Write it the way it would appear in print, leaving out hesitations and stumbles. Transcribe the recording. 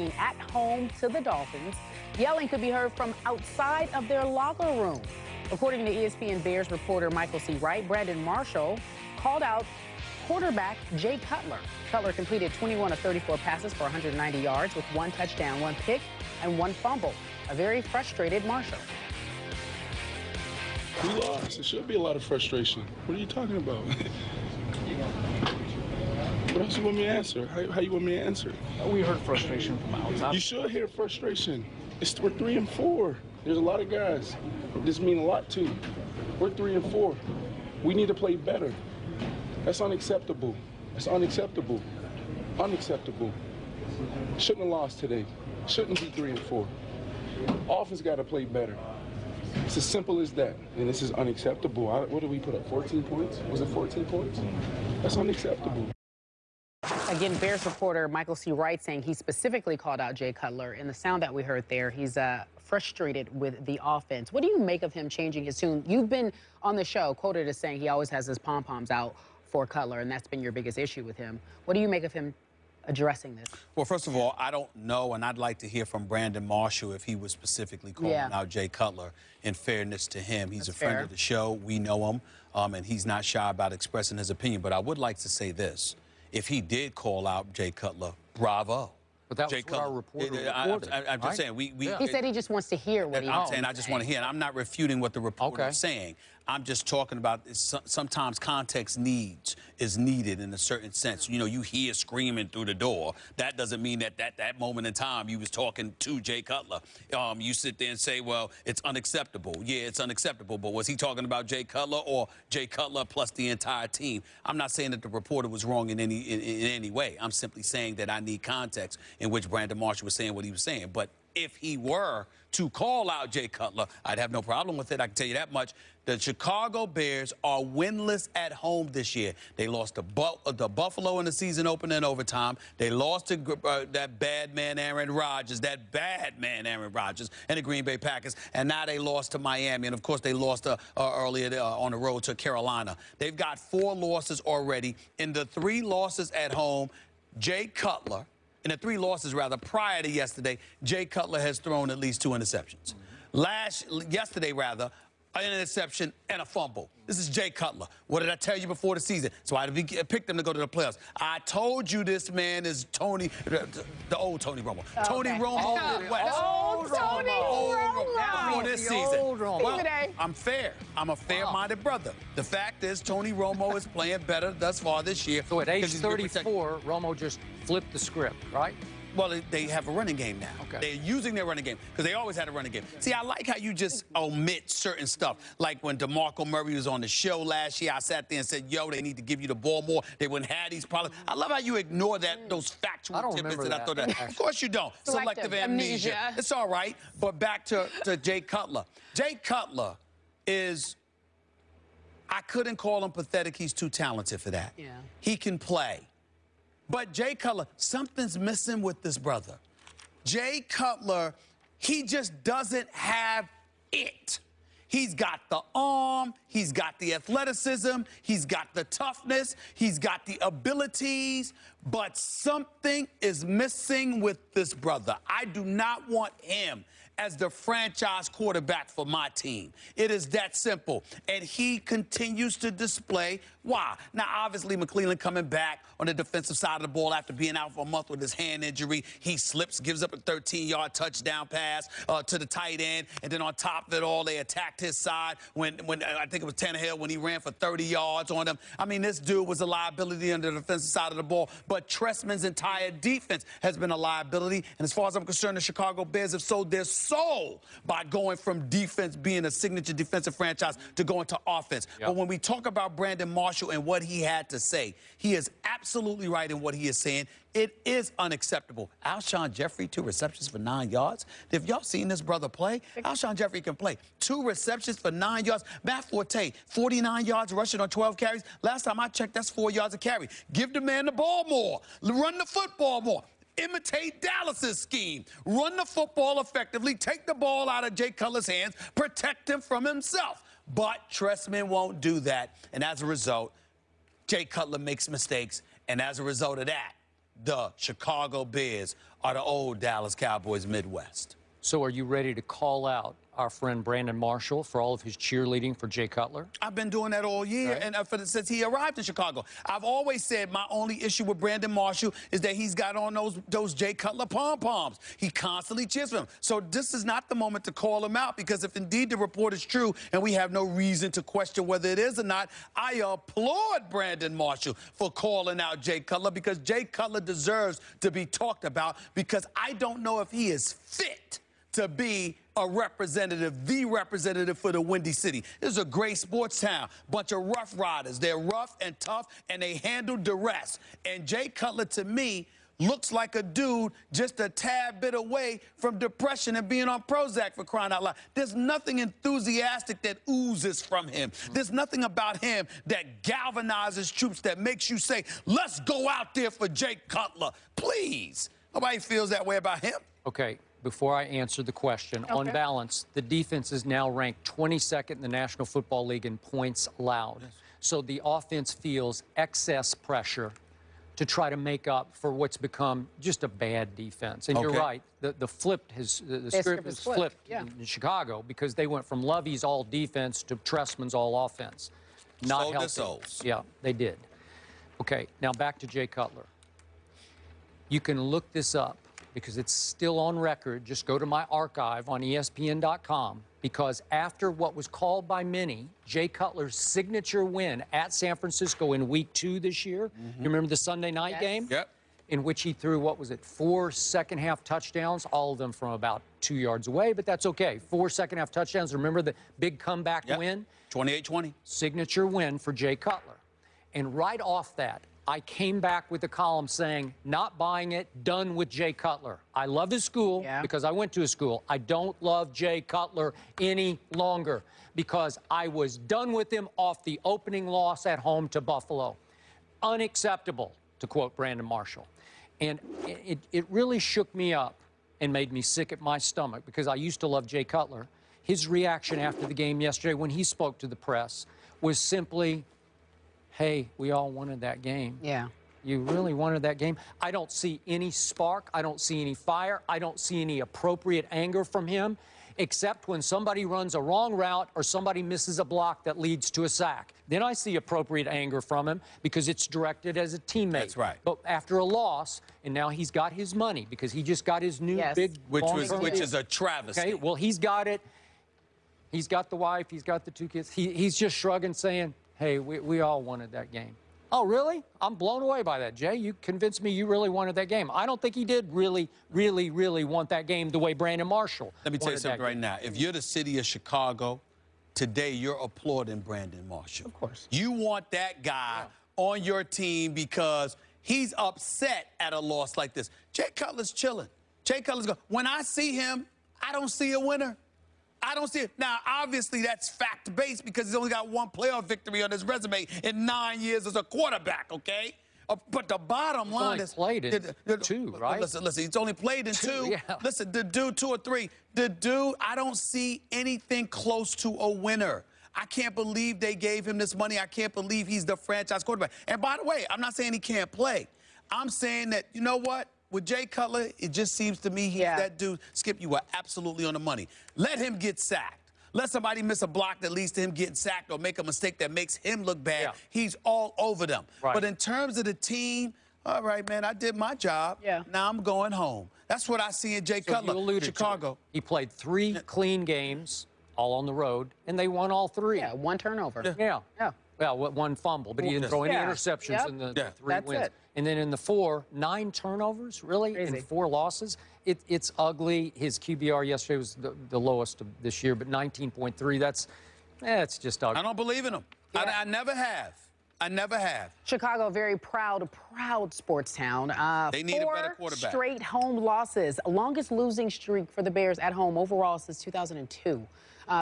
playing at home to the Dolphins. Yelling could be heard from outside of their locker room. According to ESPN Bears reporter Michael C. Wright, Brandon Marshall called out quarterback Jay Cutler. Cutler completed 21 of 34 passes for 190 yards with 1 touchdown, 1 pick, and 1 fumble. A very frustrated Marshall. We lost. There should be a lot of frustration. What are you talking about? What else you want me to answer? How you want me to answer? We heard frustration from outside. You should hear frustration. We're 3 and 4. There's a lot of guys. This means a lot too. We're 3 and 4. We need to play better. That's unacceptable. That's unacceptable. Unacceptable. Shouldn't have lost today. Shouldn't be 3 and 4. Offense got to play better. It's as simple as that. And this is unacceptable. What did we put up? 14 points? Was it 14 points? That's unacceptable. Again, Bears reporter Michael C. Wright saying he specifically called out Jay Cutler. In the sound that we heard there, he's frustrated with the offense. What do you make of him changing his tune? You've been on the show quoted as saying he always has his pom-poms out for Cutler, and that's been your biggest issue with him. What do you make of him addressing this? Well, first of all, I don't know, and I'd like to hear from Brandon Marshall if he was specifically calling out Jay Cutler. In fairness to him, he's a friend of the show. We know him, and he's not shy about expressing his opinion. But I would like to say this. If he did call out Jay Cutler, bravo. But that was what our reporter reported. I'm just saying, He said he just wants to hear what he I'm saying I just want to hear, and I'm not refuting what the reporter is saying. I'm just talking about sometimes context is needed in a certain sense. You know, you hear screaming through the door. That doesn't mean that that moment in time you was talking to Jay Cutler. You sit there and say, well, it's unacceptable. Yeah, it's unacceptable. But was he talking about Jay Cutler or Jay Cutler plus the entire team? I'm not saying that the reporter was wrong in any way. I'm simply saying that I need context in which Brandon Marshall was saying what he was saying. But if he were to call out Jay Cutler, I'd have no problem with it. I can tell you that much. The Chicago Bears are winless at home this year. They lost to Buffalo in the season opener in overtime. They lost to that bad man Aaron Rodgers, and the Green Bay Packers. And now they lost to Miami. And, of course, they lost earlier on the road to Carolina. They've got 4 losses already. In the 3 losses at home, Jay Cutler, in the 3 losses, rather, prior to yesterday, Jay Cutler has thrown at least 2 interceptions. Yesterday, rather, an interception and a fumble. This is Jay Cutler. What did I tell you before the season? So I picked him to go to the playoffs. I told you this man is Tony, the old Tony Romo. Okay. Tony Romo West. Old Tony Romo. This season. Well, I'm fair. I'm a fair-minded brother. The fact is Tony Romo is playing better thus far this year. So at age 34, Romo just flipped the script, right? Well, they have a running game now. Okay. They're using their running game because they always had a running game. See, I like how you just omit certain stuff. Like when DeMarco Murray was on the show last year, I sat there and said, yo, they need to give you the ball more. They wouldn't have these problems. I love how you ignore those factual tidbits that I thought that. Of course you don't. Selective amnesia. It's all right. But back to Jay Cutler. Jay Cutler is, I couldn't call him pathetic. He's too talented for that. Yeah. He can play. But Jay Cutler, something's missing with this brother. Jay Cutler, he just doesn't have it. He's got the arm, he's got the athleticism, he's got the toughness, he's got the abilities, but something is missing with this brother. I do not want him as the franchise quarterback for my team. It is that simple. And he continues to display why. Now, obviously, McClellan coming back on the defensive side of the ball after being out for a month with his hand injury. He slips, gives up a 13-yard touchdown pass to the tight end. And then on top of it all, they attacked his side when I think it was Tannehill when he ran for 30 yards on them. I mean, this dude was a liability on the defensive side of the ball. But Trestman's entire defense has been a liability. And as far as I'm concerned, the Chicago Bears have sold their soul by going from defense, being a signature defensive franchise, to going to offense. But when we talk about Brandon Marshall and what he had to say, he is absolutely right in what he is saying. It is unacceptable. Alshon Jeffrey, 2 receptions for 9 yards. If y'all seen this brother play, Alshon Jeffrey can play. 2 receptions for 9 yards. Matt Forte, 49 yards rushing on 12 carries. Last time I checked, that's 4 yards a carry. Give the man the ball more. Run the football more. Imitate Dallas's scheme. Run the football effectively. Take the ball out of Jay Cutler's hands. Protect him from himself. But Trestman won't do that. And as a result, Jay Cutler makes mistakes. And as a result of that, the Chicago Bears are the old Dallas Cowboys Midwest. So are you ready to call out our friend Brandon Marshall for all of his cheerleading for Jay Cutler? I've been doing that all year, Right. and since he arrived in Chicago. I've always said my only issue with Brandon Marshall is that he's got on those Jay Cutler pom-poms. He constantly cheers for him. So this is not the moment to call him out, because if indeed the report is true and we have no reason to question whether it is or not, I applaud Brandon Marshall for calling out Jay Cutler, because Jay Cutler deserves to be talked about, because I don't know if he is fit to be a representative, the representative for the Windy City. This is a great sports town. Bunch of rough riders. They're rough and tough, and they handle duress. And Jay Cutler, to me, looks like a dude just a tad bit away from depression and being on Prozac, for crying out loud. There's nothing enthusiastic that oozes from him. There's nothing about him that galvanizes troops, that makes you say, let's go out there for Jay Cutler. Please. Nobody feels that way about him. Okay, before I answer the question, on balance, the defense is now ranked 22nd in the National Football League in points allowed. So the offense feels excess pressure to try to make up for what's become just a bad defense. And you're right, the script has flipped in Chicago, because they went from Lovey's all defense to Trestman's all offense. Not helping. Yeah, they did. Okay, now back to Jay Cutler. You can look this up, because it's still on record. Just go to my archive on ESPN.com, because after what was called by many Jay Cutler's signature win at San Francisco in Week 2 this year, you remember the Sunday night game? Yep. In which he threw, what was it, 4 second-half touchdowns, all of them from about 2 yards away, but that's okay. 4 second-half touchdowns. Remember the big comeback win? 28-20. Signature win for Jay Cutler. And right off that, I came back with a column saying, not buying it, done with Jay Cutler. I love his school because I went to his school. I don't love Jay Cutler any longer, because I was done with him off the opening loss at home to Buffalo. Unacceptable, to quote Brandon Marshall. And it really shook me up and made me sick at my stomach, because I used to love Jay Cutler. His reaction after the game yesterday when he spoke to the press was simply, hey, we all wanted that game. Yeah. You really wanted that game? I don't see any spark. I don't see any fire. I don't see any appropriate anger from him, except when somebody runs a wrong route or somebody misses a block that leads to a sack. Then I see appropriate anger from him, because it's directed as a teammate. That's right. But after a loss, and now he's got his money, because he just got his new big... Which is a travesty. Okay, well, he's got it. He's got the wife. He's got the 2 kids. He's just shrugging, saying, hey, we all wanted that game. Oh, really? I'm blown away by that, Jay. You convinced me you really wanted that game. I don't think he did really, really, really want that game the way Brandon Marshall Let me tell you something right now. If you're the city of Chicago, today you're applauding Brandon Marshall. Of course. You want that guy on your team because he's upset at a loss like this. Jay Cutler's chilling. Jay Cutler's going, when I see him, I don't see a winner. I don't see it. Now, obviously, that's fact-based, because he's only got 1 playoff victory on his resume in 9 years as a quarterback, okay? But the bottom line is... played in 2, right? Listen, he's only played in 2. Yeah. Listen, the dude, 2 or 3. The dude, I don't see anything close to a winner. I can't believe they gave him this money. I can't believe he's the franchise quarterback. And by the way, I'm not saying he can't play. I'm saying that, you know what? With Jay Cutler, it just seems to me he's that dude. Skip, you are absolutely on the money. Let him get sacked. Let somebody miss a block that leads to him getting sacked or make a mistake that makes him look bad. Yeah. He's all over them. Right. But in terms of the team, all right, man, I did my job. Yeah. Now I'm going home. That's what I see in Jay Cutler, you alluded Chicago. To he played 3 clean games, all on the road, and they won all 3. Yeah, 1 turnover. Yeah. Well, 1 fumble, but he didn't throw any interceptions in the 3 wins. It. And then in the 4, 9 turnovers, really, in 4 losses. It's ugly. His QBR yesterday was the lowest of this year, but 19.3. That's just ugly. I don't believe in him. Yeah. I never have. I never have. Chicago, very proud sports town. They need a better quarterback. 4 straight home losses. Longest losing streak for the Bears at home overall since 2002.